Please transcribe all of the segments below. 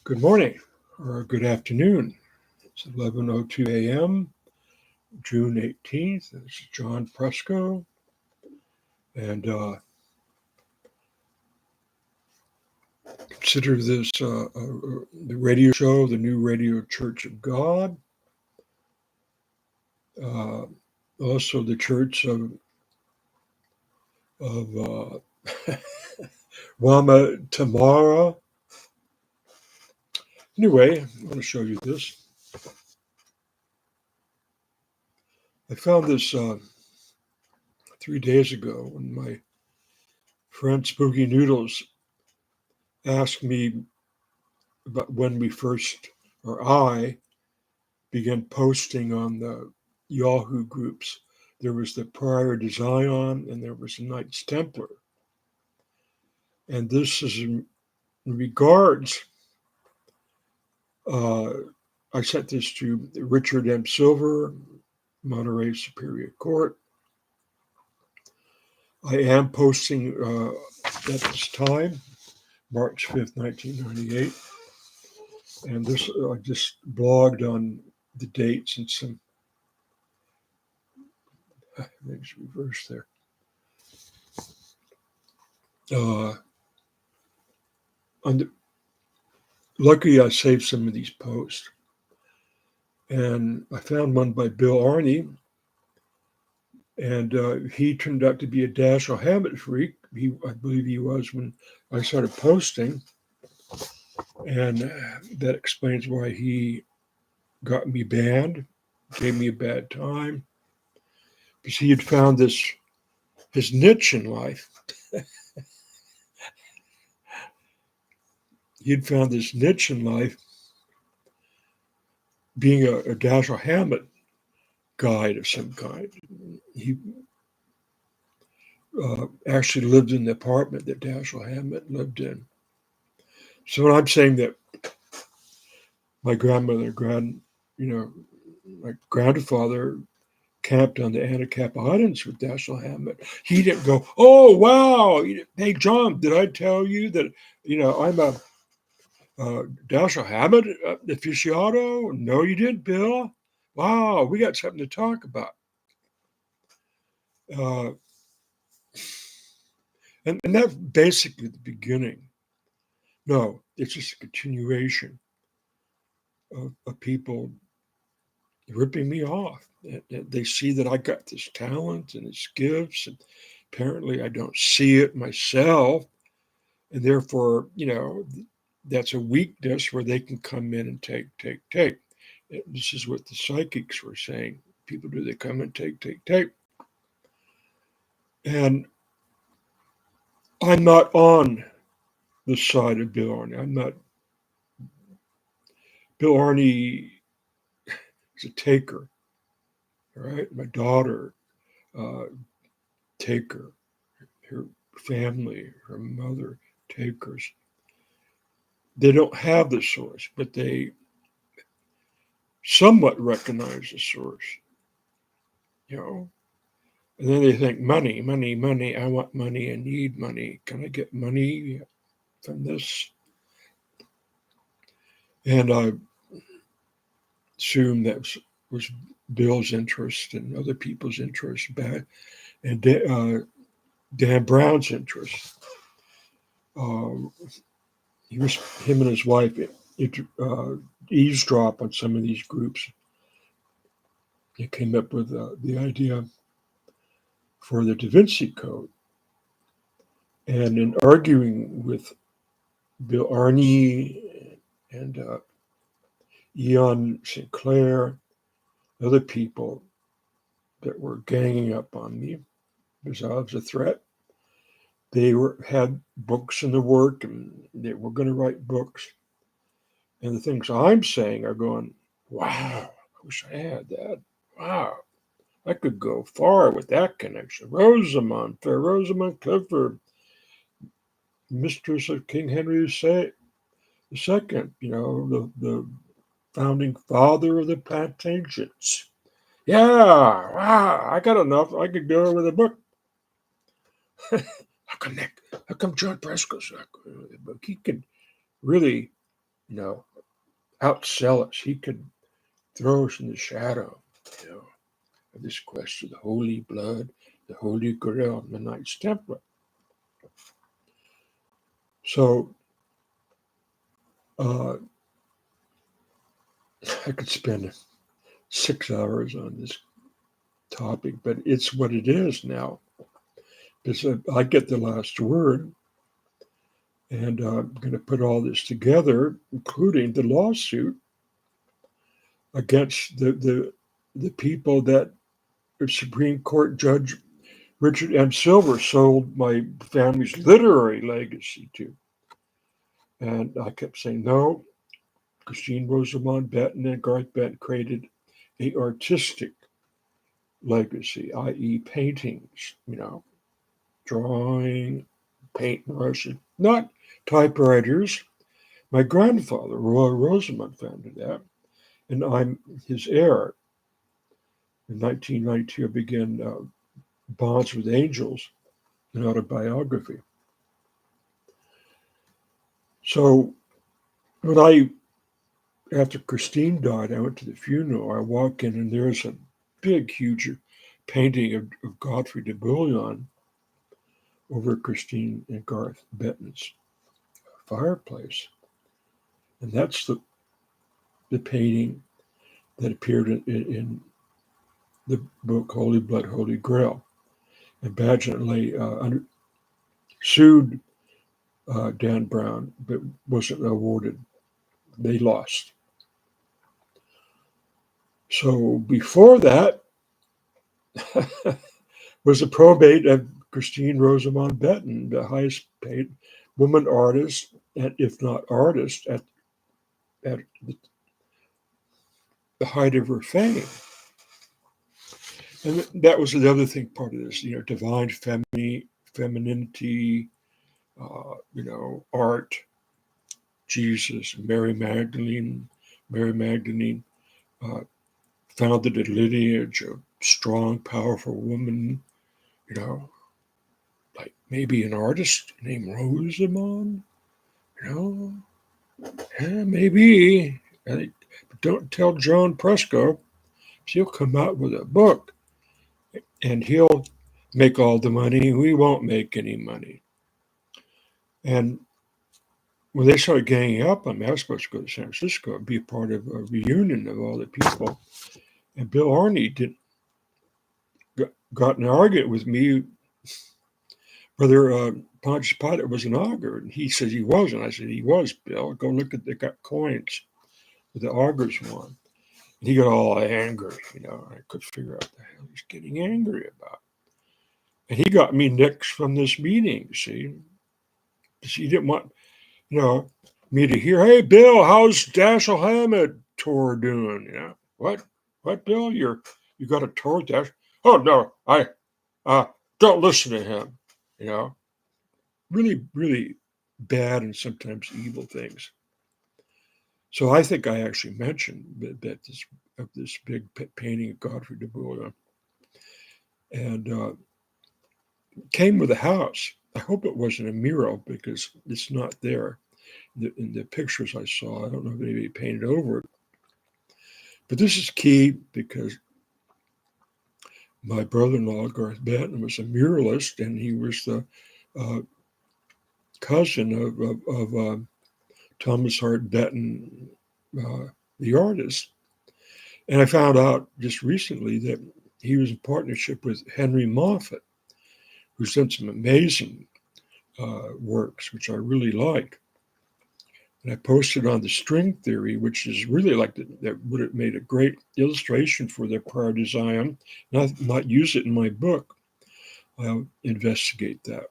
Good morning or good afternoon. It's 11:02 a.m., June 18th. This is John Presco, and consider this the radio show, the New Radio Church of God, uh, also the Church of Wama Tamara. Anyway, I want to show you this. I found this 3 days ago when my friend Spooky Noodles asked me about when we first, or I, began posting on the Yahoo groups. There was the Prior to Zion and there was the Knights Templar. And this is in regards, uh, I sent this to Richard M. Silver, Monterey Superior Court. I am posting at this time, March 5th, 1998. And this, I just blogged on the dates and some things reversed there. Luckily, I saved some of these posts. And I found one by Bill Arney, and he turned out to be a Dashiell Hammett freak. I believe he was when I started posting, and that explains why he got me banned, gave me a bad time, because he had found his niche in life. He had found this niche in life being a Dashiell Hammett guide of some kind. He actually lived in the apartment that Dashiell Hammett lived in. So when I'm saying that my my grandfather camped on the Anacapa Islands with Dashiell Hammett, he didn't go, "Oh wow, hey John, did I tell you that I'm a Dashiell Hammett aficionado?" No, you didn't, Bill. Wow, we got something to talk about. Uh, and that's basically the beginning. No, it's just a continuation of people ripping me off. They see that I got this talent and this gifts, and apparently I don't see it myself, and therefore, that's a weakness where they can come in and take. This is what the psychics were saying. People do, they come and take. And I'm not on the side of Bill Arney. I'm not. Bill Arney is a taker, all right? My daughter, taker. Her family, her mother, takers. They don't have the source, but they somewhat recognize the source, And then they think, money. I want money. I need money. Can I get money from this? And I assume that was Bill's interest and other people's interest back, and Dan Brown's interest. Him and his wife eavesdrop on some of these groups. He came up with the idea for the Da Vinci Code. And in arguing with Bill Arney and Eon Sinclair, other people that were ganging up on me because I was a threat, they had books in the work and they were going to write books. And the things I'm saying are going, wow, I wish I had that. Wow, I could go far with that connection. Rosamond, Fair Rosamond Clifford, mistress of King Henry II, the founding father of the plantations. Yeah, wow, I got enough. I could go with a book. How come John Presco's not going with a book? He could really outsell us. He could throw us in the shadow, of this quest of the holy blood, the holy Grail, and the Knights Templar. So I could spend 6 hours on this topic, but it's what it is now. Because I get the last word, and I'm going to put all this together, including the lawsuit against the people that the Supreme Court Judge Richard M. Silver sold my family's literary legacy to. And I kept saying, no, Christine Rosamond Benton and Garth Benton created a artistic legacy, i.e. paintings, drawing, paintbrushes, not typewriters. My grandfather, Roy Rosamond, founded that, and I'm his heir. In 1992, I began Bonds with Angels, an autobiography. So after Christine died, I went to the funeral. I walk in and there's a big, huge painting of Godfrey de Bouillon over Christine and Garth Benton's fireplace. And that's the painting that appeared in the book Holy Blood, Holy Grail. And Badgett sued Dan Brown, but wasn't awarded. They lost. So before that was a probate of Christine Rosamond Benton, the highest paid woman artist, and if not artist, at the height of her fame. And that was the other thing, part of this, divine femininity, art, Jesus, Mary Magdalene founded a lineage of strong, powerful women, like maybe an artist named Rosamond, maybe. But don't tell John Presco. He'll come out with a book and he'll make all the money. We won't make any money. And when they started ganging up on me, I was supposed to go to San Francisco and be a part of a reunion of all the people. And Bill Arney got in an argument with me whether Pontius Pilate was an augur. And he said he wasn't. I said he was, Bill. Go look at, they got coins with the augurs on. And he got all angry, I couldn't figure out the hell he's getting angry about. And he got me nixed from this meeting, see? Because he didn't want, me to hear, hey, Bill, how's Dashiell Hammett tour doing? What, Bill? You got a tour, Dash? Oh, no, I don't listen to him, Really, really bad and sometimes evil things. So I think I actually mentioned that this big painting of Godfrey de Bouillon. And came with a house. I hope it wasn't a mural because it's not there. In the pictures I saw, I don't know if anybody painted over it. But this is key because my brother-in-law, Garth Benton, was a muralist, and he was the cousin of Thomas Hart Benton, the artist. And I found out just recently that he was in partnership with Henry Moffat, who's done some amazing works, which I really like. And I posted on the string theory, which is really like that would have made a great illustration for their prior design. Not use it in my book. I'll investigate that.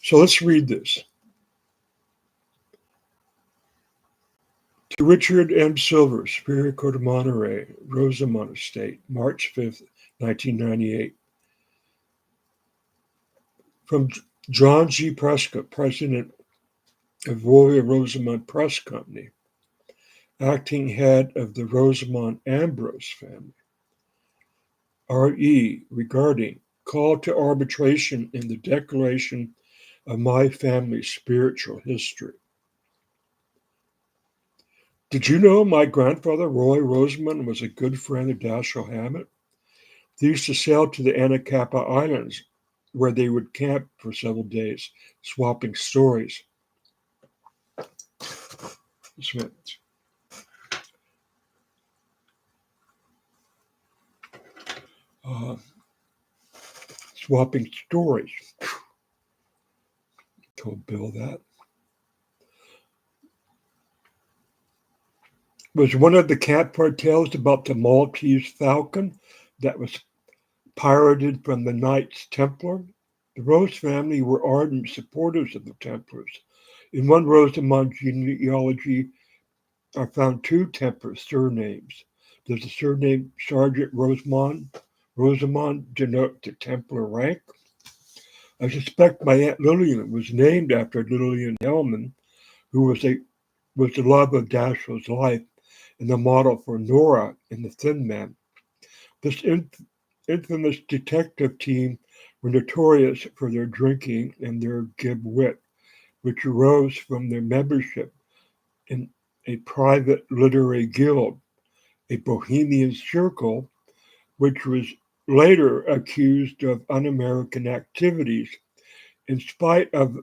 So let's read this. To Richard M. Silver, Superior Court of Monterey, Rosamond Estate, March 5th, 1998. From John G. Prescott, President of Royal Rosamond Press Company, acting head of the Rosamond Ambrose family. R.E. regarding call to arbitration in the declaration of my family's spiritual history. Did you know my grandfather, Roy Rosamond, was a good friend of Dashiell Hammett? They used to sail to the Anacapa Islands, where they would camp for several days, swapping stories. Uh, Swapping stories. Told Bill that. Was one of the campfire tales about the Maltese falcon that was pirated from the Knights Templar? The Rose family were ardent supporters of the Templars. In one Rosamond genealogy are found two Templar surnames. Does the surname Sergeant Rosamond denote the Templar rank? I suspect my Aunt Lillian was named after Lillian Hellman, who was the love of Dashiell's life and the model for Nora in The Thin Man. This infamous detective team were notorious for their drinking and their gib wit, which arose from their membership in a private literary guild, a bohemian circle, which was later accused of un-American activities in spite of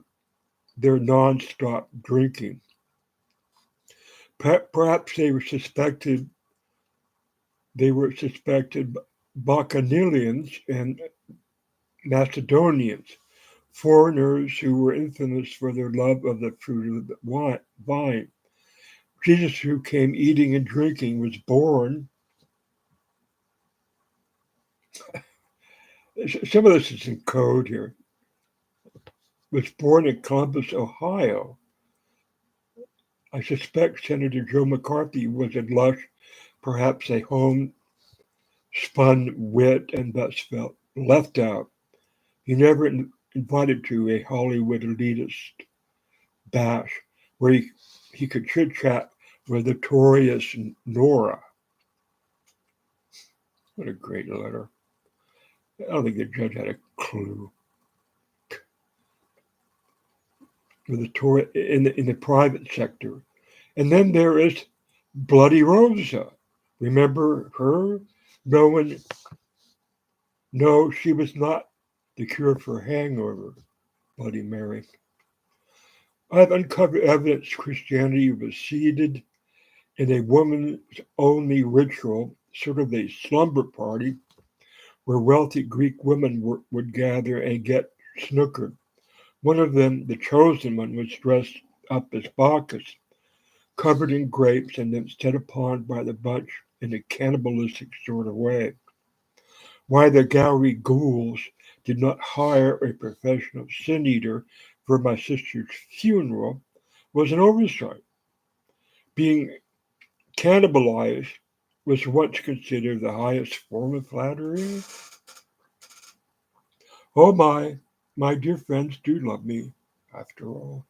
their non-stop drinking. Perhaps they were suspected Bacchanalians and Macedonians, foreigners who were infamous for their love of the fruit of the vine. Jesus, who came eating and drinking, was born. Some of this is in code here. Was born in Columbus, Ohio. I suspect Senator Joe McCarthy was a lush, perhaps a homespun wit, and thus felt left out. He never invited to a Hollywood elitist bash where he could chit chat with the notorious Nora. What a great letter. I don't think the judge had a clue. With the in the private sector. And then there is Bloody Rosa. Remember her? No, she was not the cure for hangover, Bloody Mary. I've uncovered evidence Christianity was seeded in a woman's only ritual, sort of a slumber party, where wealthy Greek women would gather and get snookered. One of them, the chosen one, was dressed up as Bacchus, covered in grapes and then set upon by the bunch in a cannibalistic sort of way. Why the Gowrie ghouls did not hire a professional sin eater for my sister's funeral was an oversight. Being cannibalized was once considered the highest form of flattery. Oh my dear friends do love me, after all.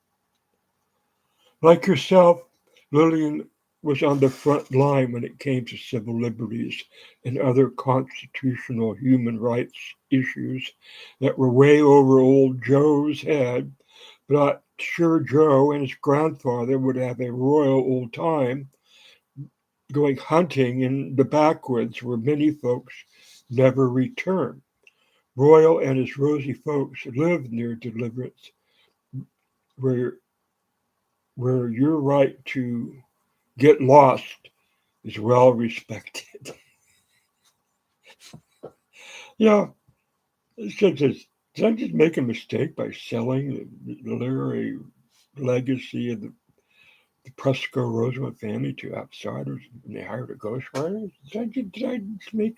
Like yourself, Lillian was on the front line when it came to civil liberties and other constitutional human rights issues that were way over old Joe's head, but sure Joe and his grandfather would have a royal old time going hunting in the backwoods where many folks never returned. Royal and his Rosie folks lived near Deliverance, where your right to get lost is well respected. Yeah, did I just make a mistake by selling the literary legacy of the Presco Roosevelt family to outsiders and they hired a ghostwriter? Did I just make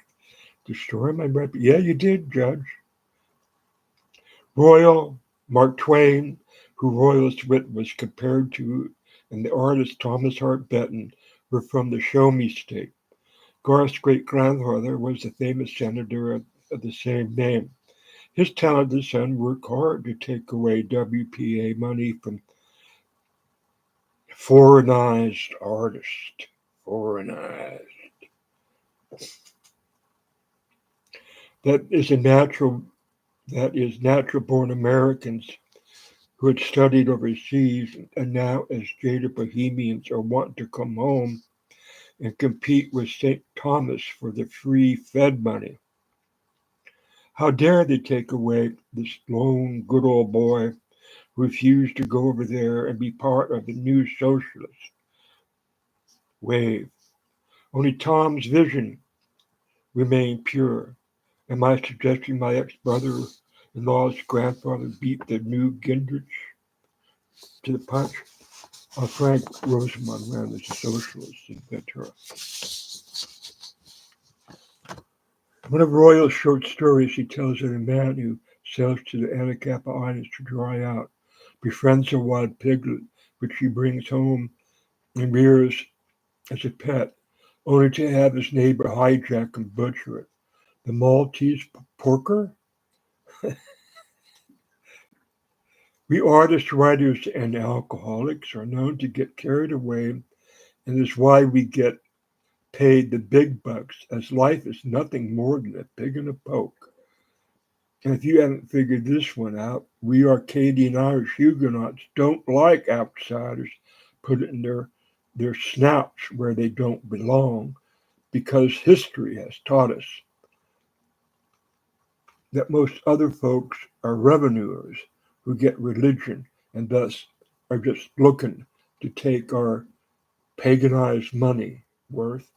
destroy my rep? Yeah, you did, Judge. Royal, Mark Twain, who Royalist wit was compared to, and the artist Thomas Hart Benton were from the Show Me State. Garth's great-grandfather was the famous senator of the same name. His talented son worked hard to take away WPA money from foreignized artists. Foreignized. That is natural-born Americans who had studied overseas and now, as jaded bohemians, are wanting to come home and compete with St. Thomas for the free Fed money. How dare they take away this lone good old boy who refused to go over there and be part of the new socialist wave. Only Tom's vision remained pure. Am I suggesting my ex-brother-in-law's grandfather beat the new Gingrich to the punch? Frank Rosamond ran as a socialist in Ventura. One of Royal's short stories he tells of a man who sails to the Anacapa Islands to dry out, befriends a wild piglet, which he brings home and rears as a pet, only to have his neighbor hijack and butcher it. The Maltese porker? We artists, writers, and alcoholics are known to get carried away, and is why we get paid the big bucks, as life is nothing more than a pig in a poke. And if you haven't figured this one out, we Arcadian Irish Huguenots don't like outsiders putting their snouts where they don't belong, because history has taught us that most other folks are revenuers who get religion and thus are just looking to take our paganized money worth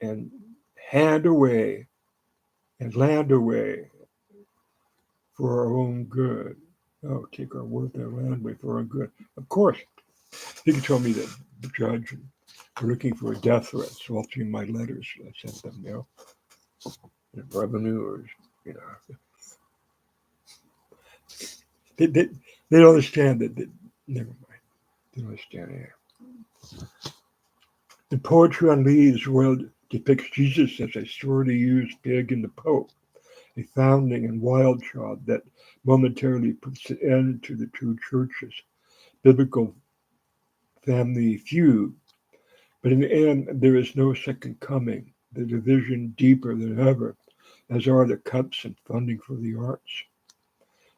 and hand away and land away for our own good. Oh, take our worth and land away for our own good. Of course, he told me that the judge were looking for a death threat, so all three of my letters I sent them, revenuers, you know. They don't understand that. Never mind. They don't understand it. In Poetry on Leaves, Royal depicts Jesus as a sorely used pig in the Pope, a foundling and wild child that momentarily puts an end to the two churches' biblical family feud. But in the end, there is no second coming, the division deeper than ever, as are the cuts and funding for the arts.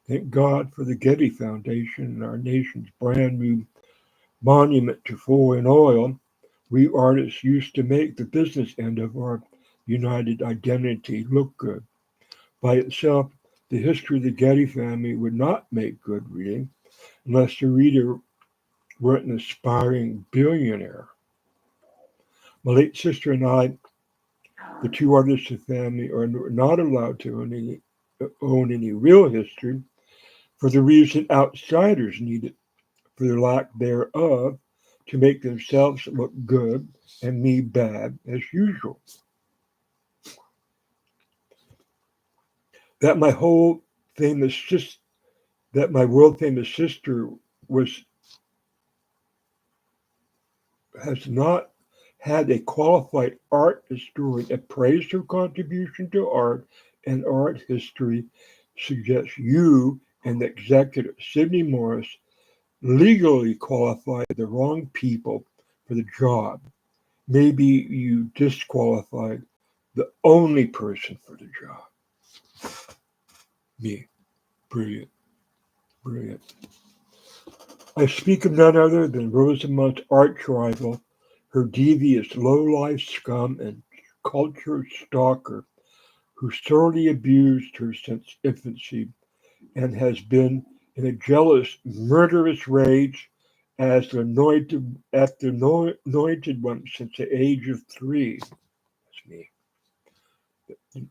Thank God for the Getty Foundation and our nation's brand new monument to foreign oil. We artists used to make the business end of our united identity look good. By itself, the history of the Getty family would not make good reading unless the reader weren't an aspiring billionaire. My late sister and I, the two artists of the family, are not allowed to own any real history for the reason outsiders need it, for the lack thereof, to make themselves look good and me bad as usual. That my whole famous sis- that my world famous sister was has not had a qualified art historian appraise her contribution to art and art history suggests you and the executive Sidney Morris legally qualify the wrong people for the job. Maybe you disqualified the only person for the job. Me. Brilliant. Brilliant. I speak of none other than Rosamund's arch rival, her devious low-life scum and culture stalker, who sorely abused her since infancy and has been in a jealous, murderous rage as the anointed one since the age of 3. That's me.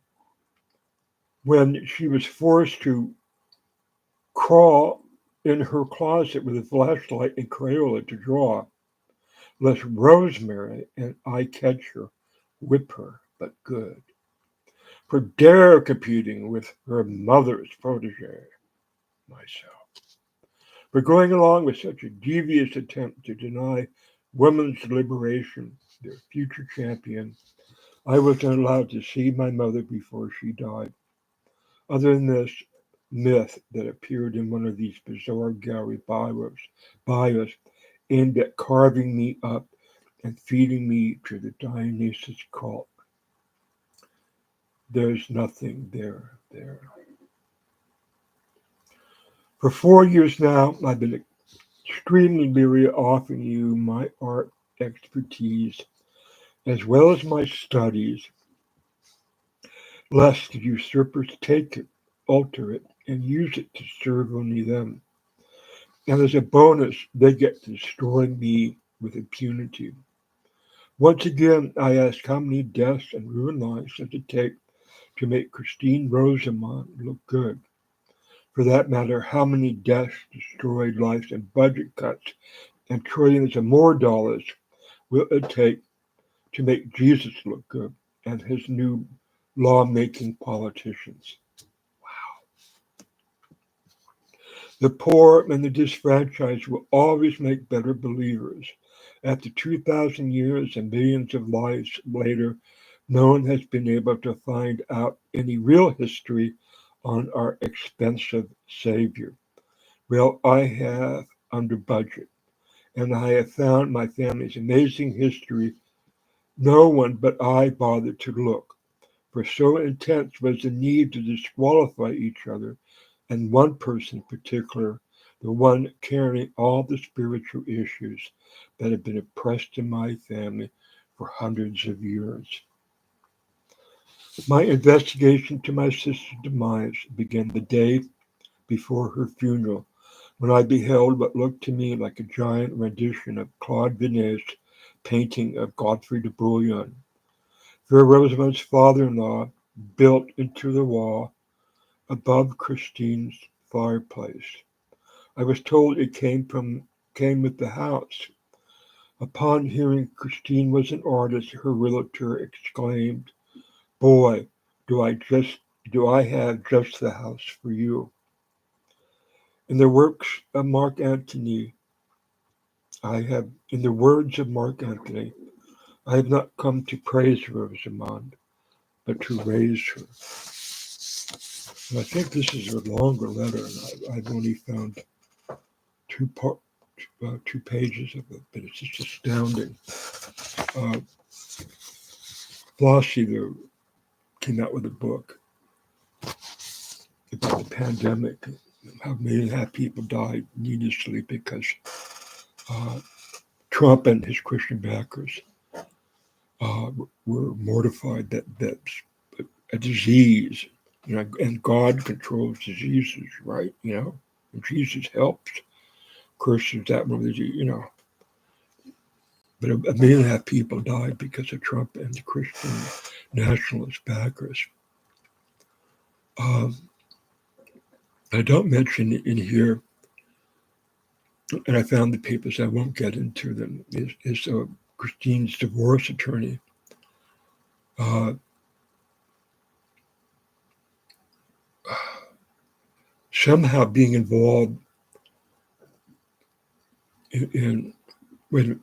When she was forced to crawl in her closet with a flashlight and Crayola to draw, lest Rosemary and I catch her, whip her, but good. For dare competing with her mother's protege, myself. For going along with such a devious attempt to deny women's liberation, their future champion, I was not allowed to see my mother before she died. Other than this myth that appeared in one of these bizarre gallery bios aimed at carving me up and feeding me to the Dionysus cult. There's nothing there. For 4 years now, I've been extremely leery of offering you my art expertise as well as my studies, lest the usurpers take it, alter it, and use it to serve only them. And as a bonus, they get to destroy me with impunity. Once again, I ask how many deaths and ruined lives does it take to make Christine Rosamond look good? For that matter, how many deaths, destroyed lives, and budget cuts, and trillions of more dollars will it take to make Jesus look good and his new law-making politicians? The poor and the disfranchised will always make better believers. After 2,000 years and millions of lives later, no one has been able to find out any real history on our expensive Savior. Well, I have under budget, and I have found my family's amazing history. No one but I bothered to look, for so intense was the need to disqualify each other, and one person in particular, the one carrying all the spiritual issues that have been oppressed in my family for hundreds of years. My investigation to my sister's demise began the day before her funeral, when I beheld what looked to me like a giant rendition of Claude Vigne's painting of Godfrey de Bouillon. Fair Rosamond's father-in-law built into the wall above Christine's fireplace. I was told it came with the house. Upon hearing Christine was an artist, her realtor exclaimed, "Boy, do I just do I have just the house for you." In the works of Mark Antony, in the words of Mark Antony, I have not come to praise Rosamond, but to raise her. And I think this is a longer letter, and I've only found two part, 2 pages of it, but it's just astounding. Uh, Flossie came out with a book about the pandemic, how 1.5 million people died needlessly because uh, Trump and his Christian backers were mortified that that's a disease, and God controls diseases, right? And Jesus helps. Of course, there's that one, but 1.5 million people died because of Trump and the Christian nationalist backers. Um, I don't mention in here, and I found the papers, I won't get into them, is Christine's divorce attorney uh, somehow being involved in when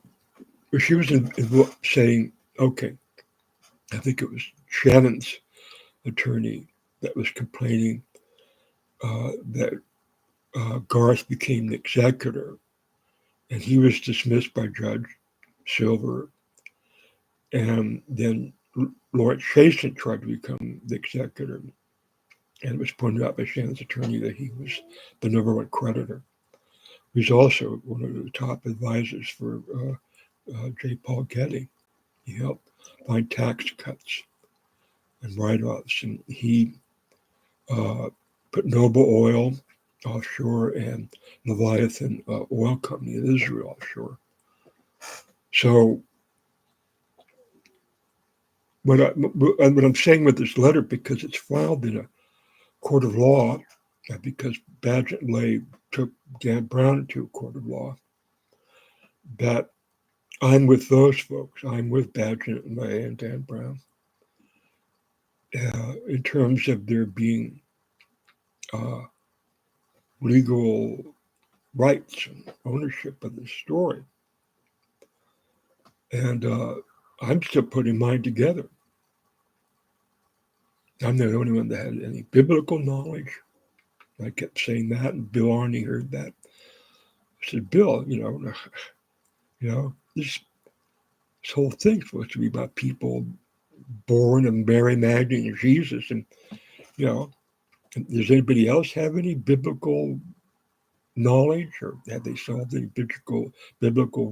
she was saying, okay, I think it was Shannon's attorney that was complaining that Garth became the executor, and he was dismissed by Judge Silver, and then Lawrence Chasen tried to become the executor, and it was pointed out by Shannon's attorney that he was the number one creditor. He's also one of the top advisors for J. Paul Getty. He helped find tax cuts and write-offs, and he put Noble Oil offshore and Leviathan Oil Company in Israel offshore. So what I'm saying with this letter, because it's filed in a court of law, because Badgett and Lay took Dan Brown into a court of law, that I'm with those folks. I'm with Badgett and Lay and Dan Brown in terms of there being legal rights and ownership of the story. And I'm still putting mine together. I'm the only one that had any biblical knowledge. I kept saying that, and Bill Arney heard that. I said, Bill, this whole thing's supposed to be about people born of Mary Magdalene and Jesus, and does anybody else have any biblical knowledge, or have they solved any biblical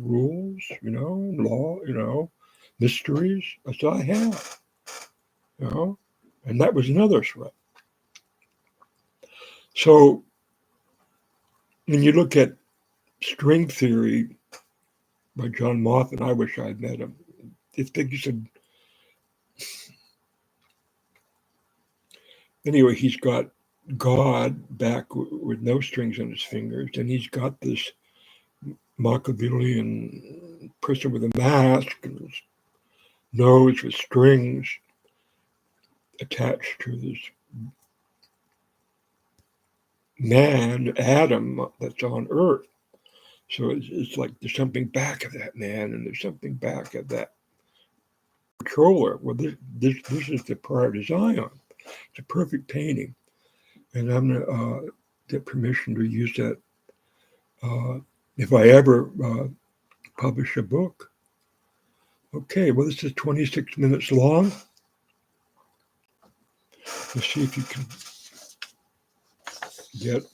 rules, law, mysteries? That's all I have, and that was another threat. So when you look at string theory by John Moffat, I wish I'd met him. If they said, anyway, he's got God back with no strings on his fingers, and he's got this Machiavellian person with a mask and his nose with strings attached to this man, Adam, that's on Earth. So it's like there's something back of that man, and there's something back of that controller. Well, this is the part of Zion. It's a perfect painting, and I'm gonna get permission to use that if I ever publish a book. Okay, well, this is 26 minutes long. Let's see if you can get.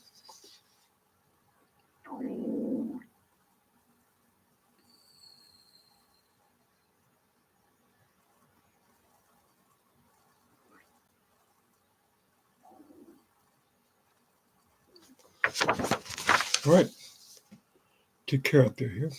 All right. Take care out there here.